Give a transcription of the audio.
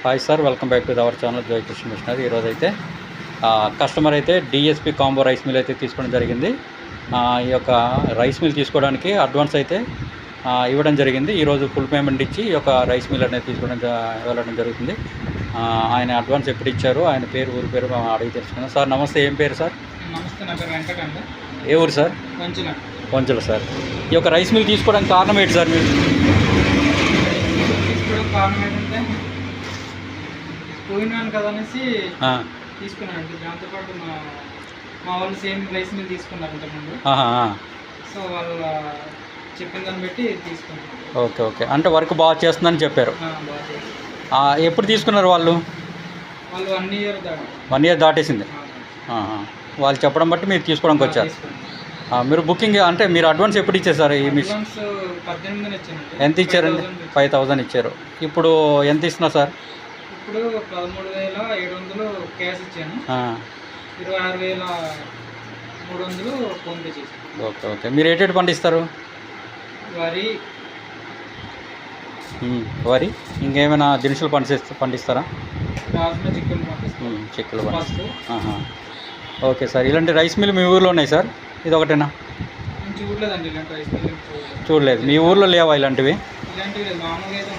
Hi sir, welcome back to our channel జై Krishna machinery. ఈరోజు అయితే కస్టమర్ అయితే డిఎస్పి కాంబో రైస్ మిల్ అయితే తీసుకోవడం జరిగింది. ఈ యొక్క రైస్ మిల్ తీసుకోవడానికి అడ్వాన్స్ అయితే ఇవ్వడం జరిగింది. ఈరోజు ఫుల్ పేమెంట్ ఇచ్చి ఈ యొక్క రైస్ మిల్ అనేది తీసుకోవడం వెళ్ళడం జరుగుతుంది. ఆయన అడ్వాన్స్ ఎప్పుడు ఇచ్చారు, ఆయన పేరు ఊరి పేరు అడిగి తెలుసుకున్నాం. సార్ నమస్తే, ఏం పేరు సార్? నమస్తే, నా పేరు వెంకట అండి. ఏ ఊరు సార్? కొంచెల సార్. ఈ యొక్క రైస్ మిల్ తీసుకోవడానికి కారణం ఏంటి సార్? మీరు తీసుకోవడం కారణం ఏంటంటే పోయినాను కదా అనేసి తీసుకున్నానండి. దాంతోపాటు మా వాళ్ళు సేమ్ రైస్ మిల్ తీసుకున్నారు ఇంతకుముందు. సో వాళ్ళు చెప్పిన దాన్ని బట్టి తీసుకున్నాను. ఓకే ఓకే, అంటే వర్క్ బాగా చేస్తుందని చెప్పారు. ఎప్పుడు తీసుకున్నారు వాళ్ళు? 1 year 1 year దాటేసింది. వాళ్ళు చెప్పడం బట్టి మీరు తీసుకోవడానికి వచ్చారు. మీరు బుకింగ్ అంటే మీరు అడ్వాన్స్ ఎప్పుడు ఇచ్చేసారు? ఈ మిషన్ 18,000 ఇచ్చాను. ఎంత ఇచ్చారండి? 5,000 ఇచ్చారు. ఇప్పుడు ఎంత ఇస్తున్నారు సార్? ఇప్పుడు 13,700 క్యాష్ ఇచ్చాను. 26,300 ఫోన్పే చేశాను. ఓకే ఓకే, మీరు ఏటేటి పండిస్తారు? వరి ఇంకేమైనా దినుసులు పండిస్తారా? చిక్కులు పండిస్తారు. ఓకే సార్, ఇలాంటి రైస్ మిల్ మీ ఊర్లో ఉన్నాయి సార్? ఇది ఒకటేనా? చూడలేదండి ఇలాంటి రైస్ మిల్. చూడలేదు. మీ ఊర్లో లేవా ఇలాంటివి? ఇలాంటివి మామూలుగా అయితే